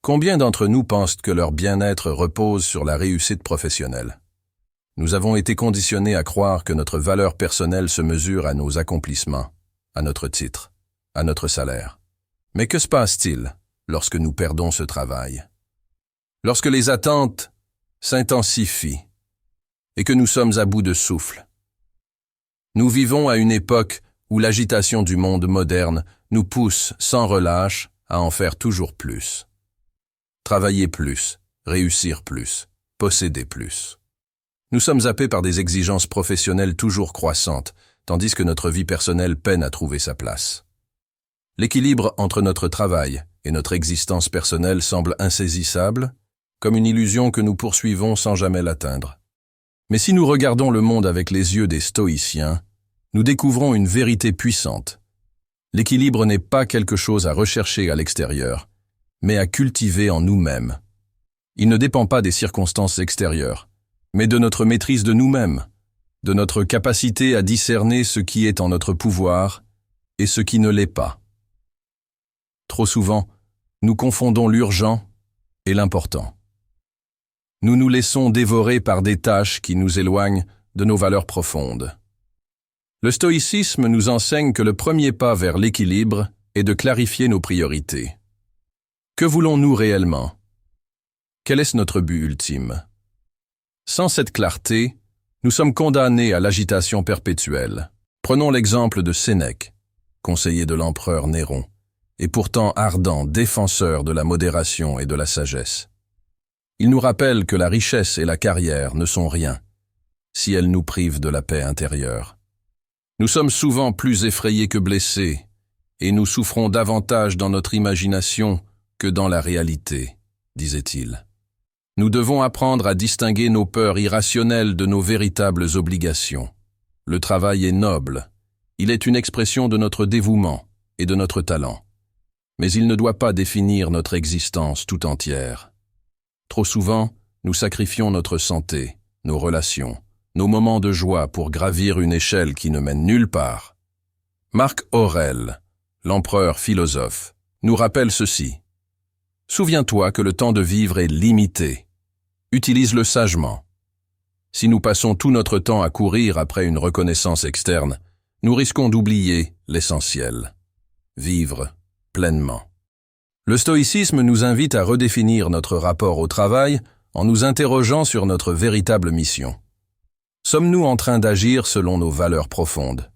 Combien d'entre nous pensent que leur bien-être repose sur la réussite professionnelle? Nous avons été conditionnés à croire que notre valeur personnelle se mesure à nos accomplissements, à notre titre, à notre salaire. Mais que se passe-t-il lorsque nous perdons ce travail? Lorsque les attentes s'intensifient et que nous sommes à bout de souffle? Nous vivons à une époque où l'agitation du monde moderne nous pousse sans relâche à en faire toujours plus. Travailler plus, réussir plus, posséder plus. Nous sommes happés par des exigences professionnelles toujours croissantes, tandis que notre vie personnelle peine à trouver sa place. L'équilibre entre notre travail et notre existence personnelle semble insaisissable, comme une illusion que nous poursuivons sans jamais l'atteindre. Mais si nous regardons le monde avec les yeux des stoïciens, nous découvrons une vérité puissante. L'équilibre n'est pas quelque chose à rechercher à l'extérieur, mais à cultiver en nous-mêmes. Il ne dépend pas des circonstances extérieures, mais de notre maîtrise de nous-mêmes, de notre capacité à discerner ce qui est en notre pouvoir et ce qui ne l'est pas. Trop souvent, nous confondons l'urgent et l'important. Nous nous laissons dévorer par des tâches qui nous éloignent de nos valeurs profondes. Le stoïcisme nous enseigne que le premier pas vers l'équilibre est de clarifier nos priorités. Que voulons-nous réellement? Quel est notre but ultime? Sans cette clarté, nous sommes condamnés à l'agitation perpétuelle. Prenons l'exemple de Sénèque, conseiller de l'empereur Néron, et pourtant ardent défenseur de la modération et de la sagesse. Il nous rappelle que la richesse et la carrière ne sont rien, si elles nous privent de la paix intérieure. Nous sommes souvent plus effrayés que blessés, et nous souffrons davantage dans notre imagination que dans la réalité, disait-il. Nous devons apprendre à distinguer nos peurs irrationnelles de nos véritables obligations. Le travail est noble, il est une expression de notre dévouement et de notre talent. Mais il ne doit pas définir notre existence tout entière. Trop souvent, nous sacrifions notre santé, nos relations, nos moments de joie pour gravir une échelle qui ne mène nulle part. Marc Aurèle, l'empereur philosophe, nous rappelle ceci. Souviens-toi que le temps de vivre est limité. Utilise-le sagement. Si nous passons tout notre temps à courir après une reconnaissance externe, nous risquons d'oublier l'essentiel. Vivre pleinement. Le stoïcisme nous invite à redéfinir notre rapport au travail en nous interrogeant sur notre véritable mission. Sommes-nous en train d'agir selon nos valeurs profondes?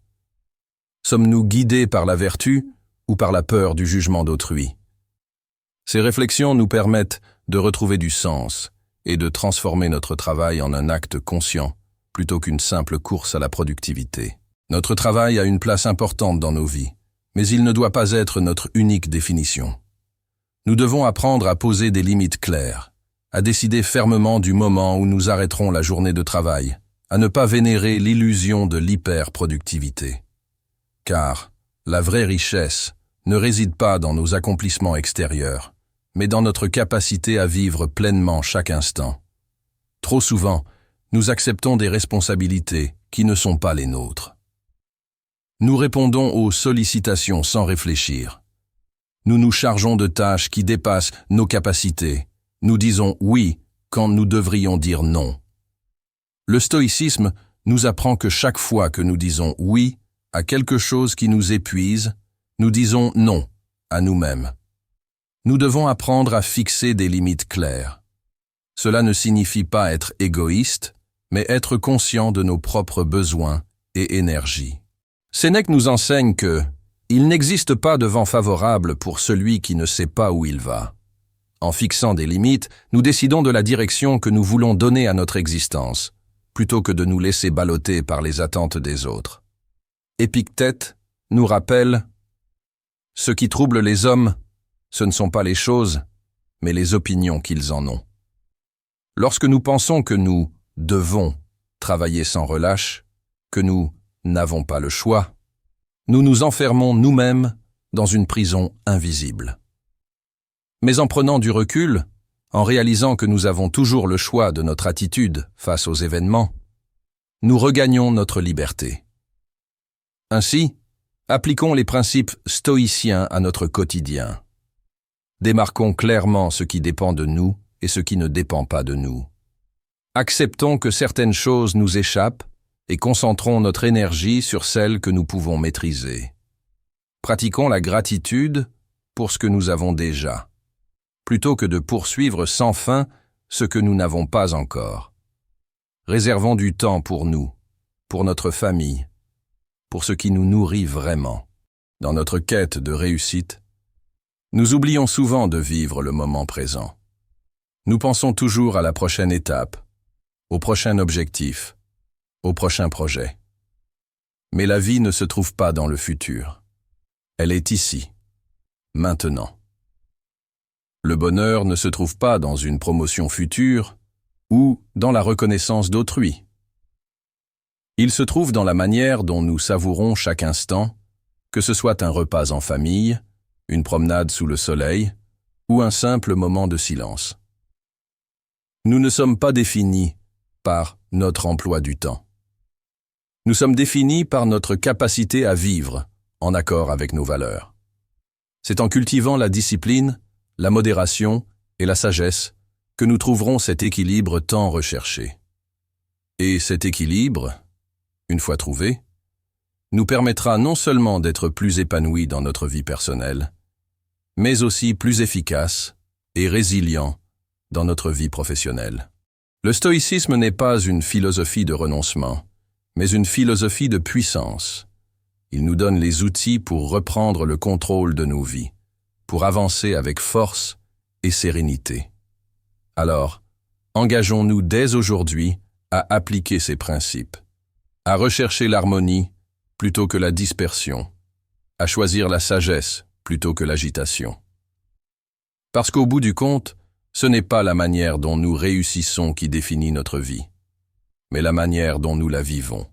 Sommes-nous guidés par la vertu ou par la peur du jugement d'autrui? Ces réflexions nous permettent de retrouver du sens et de transformer notre travail en un acte conscient plutôt qu'une simple course à la productivité. Notre travail a une place importante dans nos vies, mais il ne doit pas être notre unique définition. Nous devons apprendre à poser des limites claires, à décider fermement du moment où nous arrêterons la journée de travail, à ne pas vénérer l'illusion de l'hyper-productivité. Car la vraie richesse ne réside pas dans nos accomplissements extérieurs, mais dans notre capacité à vivre pleinement chaque instant. Trop souvent, nous acceptons des responsabilités qui ne sont pas les nôtres. Nous répondons aux sollicitations sans réfléchir. Nous nous chargeons de tâches qui dépassent nos capacités. Nous disons oui quand nous devrions dire non. Le stoïcisme nous apprend que chaque fois que nous disons oui à quelque chose qui nous épuise, nous disons non à nous-mêmes. Nous devons apprendre à fixer des limites claires. Cela ne signifie pas être égoïste, mais être conscient de nos propres besoins et énergies. Sénèque nous enseigne que il n'existe pas de vent favorable pour celui qui ne sait pas où il va. En fixant des limites, nous décidons de la direction que nous voulons donner à notre existence, plutôt que de nous laisser balloter par les attentes des autres. Épictète nous rappelle « Ce qui trouble les hommes, ce ne sont pas les choses, mais les opinions qu'ils en ont. » Lorsque nous pensons que nous devons travailler sans relâche, que nous n'avons pas le choix, nous nous enfermons nous-mêmes dans une prison invisible. Mais en prenant du recul, en réalisant que nous avons toujours le choix de notre attitude face aux événements, nous regagnons notre liberté. Ainsi, appliquons les principes stoïciens à notre quotidien. Démarquons clairement ce qui dépend de nous et ce qui ne dépend pas de nous. Acceptons que certaines choses nous échappent et concentrons notre énergie sur celles que nous pouvons maîtriser. Pratiquons la gratitude pour ce que nous avons déjà, plutôt que de poursuivre sans fin ce que nous n'avons pas encore. Réservons du temps pour nous, pour notre famille, pour ce qui nous nourrit vraiment. Dans notre quête de réussite, nous oublions souvent de vivre le moment présent. Nous pensons toujours à la prochaine étape, au prochain objectif, au prochain projet. Mais la vie ne se trouve pas dans le futur. Elle est ici, maintenant. Le bonheur ne se trouve pas dans une promotion future ou dans la reconnaissance d'autrui. Il se trouve dans la manière dont nous savourons chaque instant, que ce soit un repas en famille, une promenade sous le soleil ou un simple moment de silence. Nous ne sommes pas définis par notre emploi du temps. Nous sommes définis par notre capacité à vivre en accord avec nos valeurs. C'est en cultivant la discipline, la modération et la sagesse que nous trouverons cet équilibre tant recherché. Et cet équilibre, une fois trouvé, nous permettra non seulement d'être plus épanouis dans notre vie personnelle, mais aussi plus efficaces et résilients dans notre vie professionnelle. Le stoïcisme n'est pas une philosophie de renoncement, mais une philosophie de puissance. Il nous donne les outils pour reprendre le contrôle de nos vies, pour avancer avec force et sérénité. Alors, engageons-nous dès aujourd'hui à appliquer ces principes, à rechercher l'harmonie plutôt que la dispersion, à choisir la sagesse plutôt que l'agitation. Parce qu'au bout du compte, ce n'est pas la manière dont nous réussissons qui définit notre vie, mais la manière dont nous la vivons.